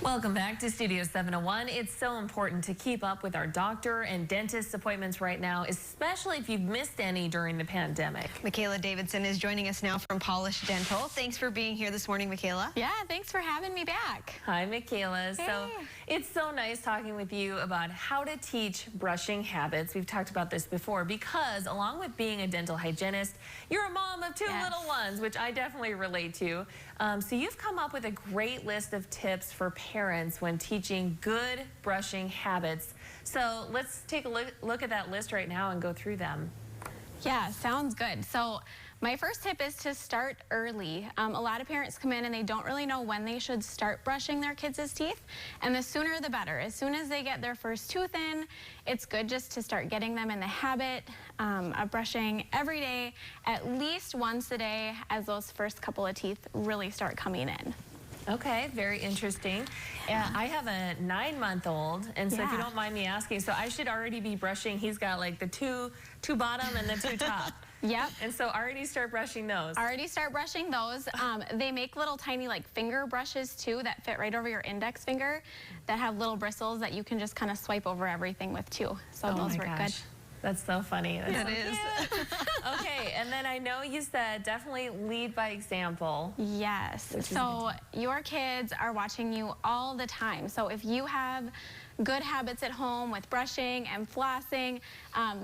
Welcome back to Studio 701. It's so important to keep up with our doctor and dentist appointments right now, especially if you've missed any during the pandemic. Michaela Davidson is joining us now from Polish Dental. Thanks for being here this morning, Michaela. Yeah, thanks for having me back. Hi, Michaela. Hey. So it's so nice talking with you about how to teach brushing habits. We've talked about this before because along with being a dental hygienist, you're a mom of two little ones, which I definitely relate to. So you've come up with a great list of tips for parents when teaching good brushing habits. So let's take a look at that list right now and go through them. Yeah, sounds good. So my first tip is to start early. A lot of parents come in and they don't really know when they should start brushing their kids' teeth, and the sooner the better. As soon as they get their first tooth in, it's good just to start getting them in the habit of brushing every day, at least once a day, as those first couple of teeth really start coming in. Okay, very interesting. I have a 9-month-old, and so if you don't mind me asking, so I should already be brushing. He's got like the two bottom and the two top. Yep. And so already start brushing those. Already start brushing those. They make little tiny like finger brushes too that fit right over your index finger that have little bristles that you can just kind of swipe over everything with too. So those work good. That's so funny. That is. Okay, and then I know you said definitely lead by example. Yes. So your kids are watching you all the time. So if you have good habits at home with brushing and flossing,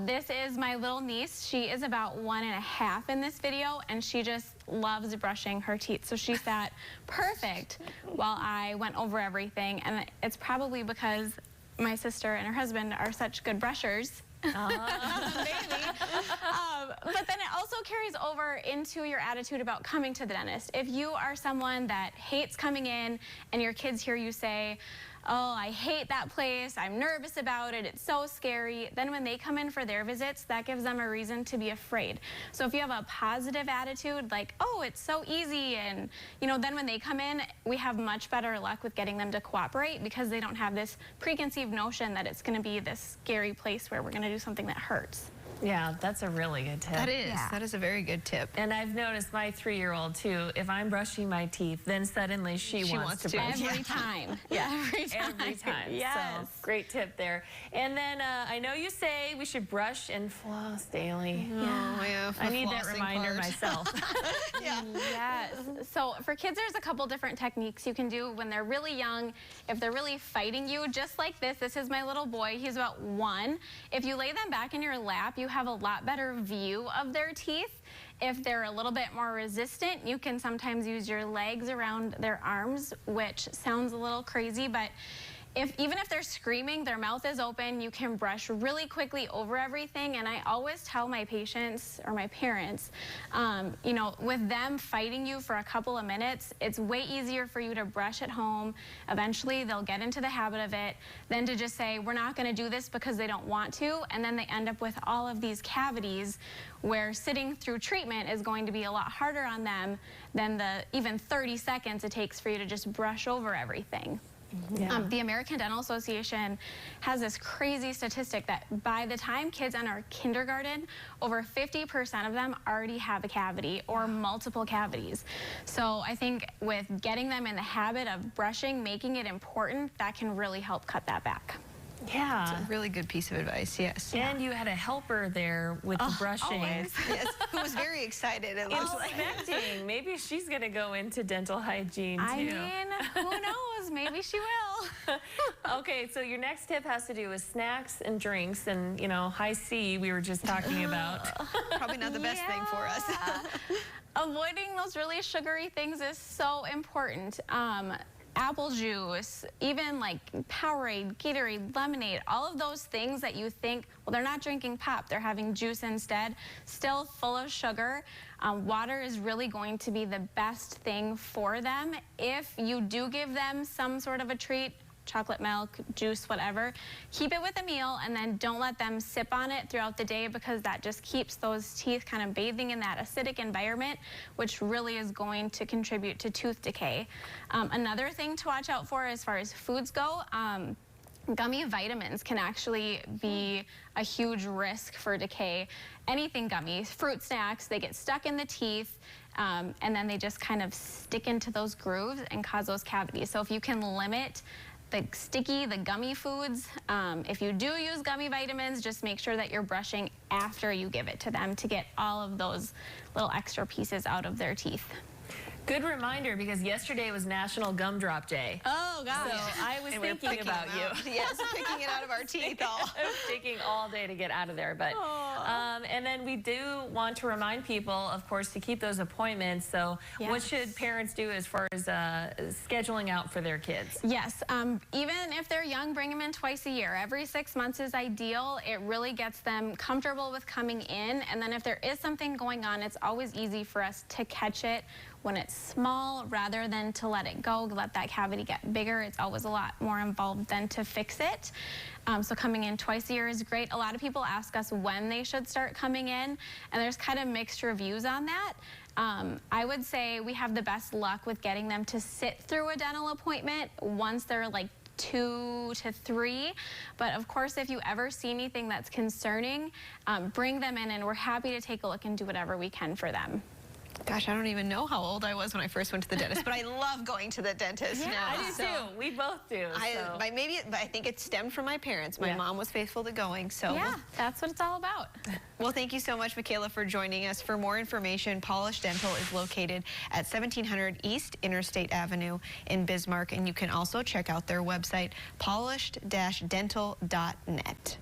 this is my little niece. She is about 1.5 in this video, and she just loves brushing her teeth. So she sat perfect while I went over everything, and it's probably because my sister and her husband are such good brushers. Maybe. But then it also carries over into your attitude about coming to the dentist. If you are someone that hates coming in and your kids hear you say, "Oh, I hate that place, I'm nervous about it, it's so scary," then when they come in for their visits, that gives them a reason to be afraid. So if you have a positive attitude, like, "Oh, it's so easy," and then when they come in, we have much better luck with getting them to cooperate because they don't have this preconceived notion that it's going to be this scary place where we're going to do something that hurts. Yeah, that's a really good tip. That is. Yeah. That is a very good tip. And I've noticed my 3-year-old too, if I'm brushing my teeth, then suddenly she wants to brush. Every time. Yeah, every time. Yes. So, great tip there. And then I know you say we should brush and floss daily. Yeah. I need that reminder myself. Yeah. Yes. So for kids, there's a couple different techniques you can do when they're really young. If they're really fighting you, just like this. This is my little boy. He's about 1. If you lay them back in your lap, you have a lot better view of their teeth. If they're a little bit more resistant, you can sometimes use your legs around their arms, which sounds a little crazy, but even if they're screaming, their mouth is open, you can brush really quickly over everything. And I always tell my patients or my parents, with them fighting you for a couple of minutes, it's way easier for you to brush at home. Eventually, they'll get into the habit of it, than to just say, we're not going to do this because they don't want to. And then they end up with all of these cavities where sitting through treatment is going to be a lot harder on them than the even 30 seconds it takes for you to just brush over everything. Yeah. The American Dental Association has this crazy statistic that by the time kids enter kindergarten, over 50% of them already have a cavity or multiple cavities. So I think with getting them in the habit of brushing, making it important, that can really help cut that back. Yeah. It's a really good piece of advice, yes. And you had a helper there with the brushing. Always. Yes, who was very excited. It looks like. Maybe she's going to go into dental hygiene, too. I mean, who knows? Maybe she will. Okay, so your next tip has to do with snacks and drinks and, high C we were just talking about. Probably not the best thing for us. Avoiding those really sugary things is so important. Apple juice, even like Powerade, Gatorade, lemonade, all of those things that you think, well, they're not drinking pop, they're having juice instead, still full of sugar. Water is really going to be the best thing for them. If you do give them some sort of a treat, chocolate milk, juice, whatever, keep it with a meal and then don't let them sip on it throughout the day because that just keeps those teeth kind of bathing in that acidic environment, which really is going to contribute to tooth decay. Another thing to watch out for as far as foods go, Gummy vitamins can actually be a huge risk for decay. Anything gummy, fruit snacks, they get stuck in the teeth, and then they just kind of stick into those grooves and cause those cavities. So if you can limit the gummy foods, if you do use gummy vitamins, just make sure that you're brushing after you give it to them to get all of those little extra pieces out of their teeth. Good reminder, because yesterday was National Gumdrop Day. Oh, gosh. So I was thinking about you. Yes, picking it out of our teeth all. I was taking all day to get out of there. But and then we do want to remind people, of course, to keep those appointments. So what should parents do as far as scheduling out for their kids? Yes, even if they're young, bring them in twice a year. Every 6 months is ideal. It really gets them comfortable with coming in. And then if there is something going on, it's always easy for us to catch it when it's small rather than to let it go, let that cavity get bigger. It's always a lot more involved than to fix it. So coming in twice a year is great. A lot of people ask us when they should start coming in, and there's kind of mixed reviews on that. I would say we have the best luck with getting them to sit through a dental appointment once they're like 2 to 3, but of course if you ever see anything that's concerning, bring them in and we're happy to take a look and do whatever we can for them. Gosh, I don't even know how old I was when I first went to the dentist, but I love going to the dentist now. I do too. We both do. I think it stemmed from my parents. My mom was faithful to going. So yeah, that's what it's all about. Well, thank you so much, Michaela, for joining us. For more information, Polish Dental is located at 1700 East Interstate Avenue in Bismarck, and you can also check out their website, polished-dental.net.